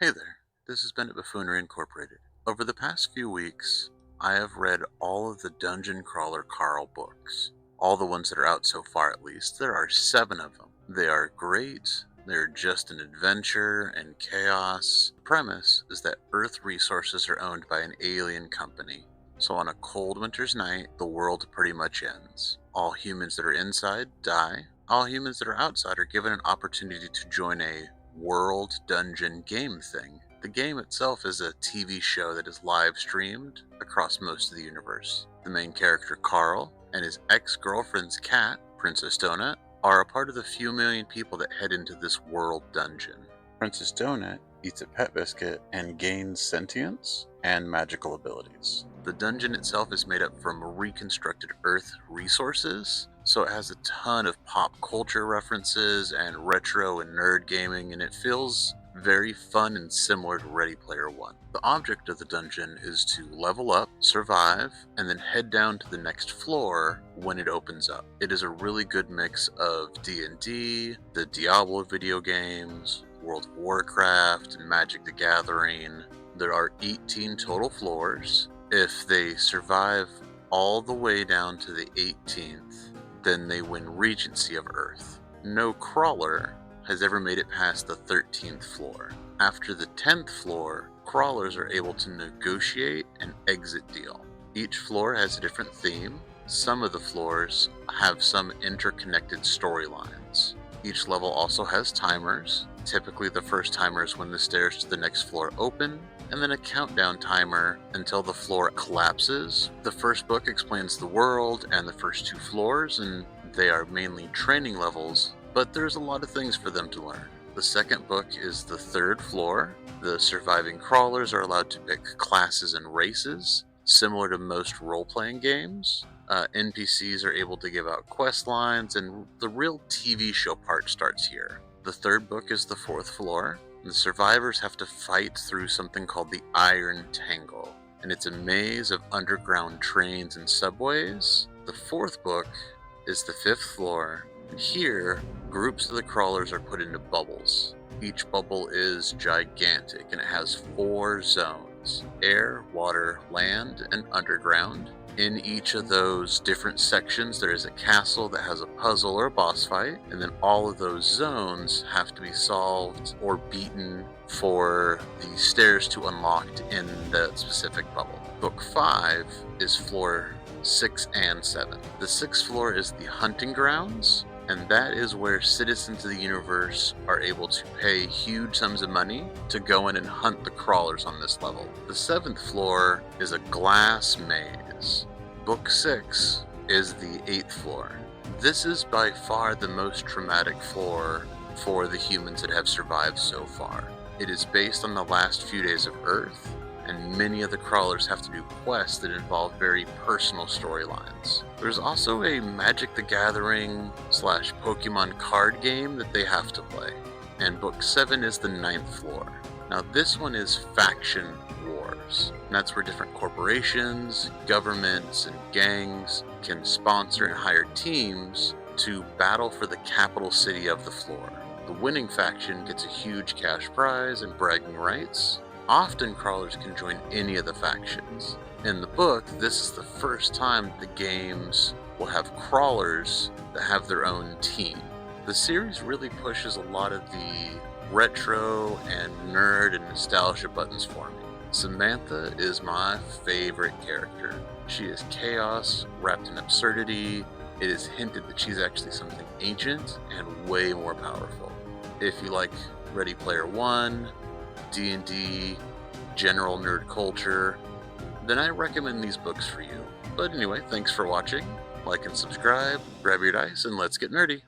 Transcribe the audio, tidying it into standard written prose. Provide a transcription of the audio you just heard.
Hey there, this is Bennett Buffoonery Incorporated. Over the past few weeks, I have read all of the Dungeon Crawler Carl books. All the ones that are out so far, at least. There are 7 of them. They are great, they're just an adventure and chaos. The premise is that Earth resources are owned by an alien company. So on a cold winter's night, the world pretty much ends. All humans that are inside die. All humans that are outside are given an opportunity to join a world dungeon game thing. The game itself is a TV show that is live streamed across most of the universe. The main character, Carl, and his ex-girlfriend's cat, Princess Donut, are a part of the few million people that head into this world dungeon. Princess Donut eats a pet biscuit and gains sentience and magical abilities. The dungeon itself is made up from reconstructed Earth resources, so it has a ton of pop culture references and retro and nerd gaming, and it feels very fun and similar to Ready Player One. The object of the dungeon is to level up, survive, and then head down to the next floor when it opens up. It is a really good mix of D&D, the Diablo video games, World of Warcraft, and Magic the Gathering. There are 18 total floors. If they survive all the way down to the 18th, then they win Regency of Earth. No crawler has ever made it past the 13th floor. After the 10th floor, crawlers are able to negotiate an exit deal. Each floor has a different theme. Some of the floors have some interconnected storylines. Each level also has timers. Typically the first timer is when the stairs to the next floor open, and then a countdown timer until the floor collapses. The first book explains the world and the first 2 floors, and they are mainly training levels, but there's a lot of things for them to learn. The second book is the 3rd floor. The surviving crawlers are allowed to pick classes and races, similar to most role-playing games. NPCs are able to give out quest lines, and the real TV show part starts here. The 3rd book is the 4th floor. The survivors have to fight through something called the Iron Tangle, and it's a maze of underground trains and subways. The 4th book is the 5th floor, and here, groups of the crawlers are put into bubbles. Each bubble is gigantic, and it has 4 zones: air, water, land, and underground. In each of those different sections, there is a castle that has a puzzle or a boss fight, and then all of those zones have to be solved or beaten for the stairs to unlock in the specific bubble. Book 5 is floor 6 and 7. The 6th floor is the hunting grounds, and that is where citizens of the universe are able to pay huge sums of money to go in and hunt the crawlers on this level. The 7th floor is a glass maze. Book 6 is the 8th floor. This is by far the most traumatic floor for the humans that have survived so far. It is based on the last few days of Earth, and many of the crawlers have to do quests that involve very personal storylines. There's also a Magic the Gathering / Pokemon card game that they have to play. And Book 7 is the 9th floor. Now this one is Faction Wars. And that's where different corporations, governments, and gangs can sponsor and hire teams to battle for the capital city of the floor. The winning faction gets a huge cash prize and bragging rights. Often crawlers can join any of the factions. In the book, this is the first time the games will have crawlers that have their own team. The series really pushes a lot of the retro and nerd and nostalgia buttons for me. Samantha is my favorite character. She is chaos wrapped in absurdity. It is hinted that she's actually something ancient and way more powerful. If you like Ready Player One, D&D, general nerd culture, then I recommend these books for you. But anyway, thanks for watching. Like and subscribe, grab your dice, and let's get nerdy.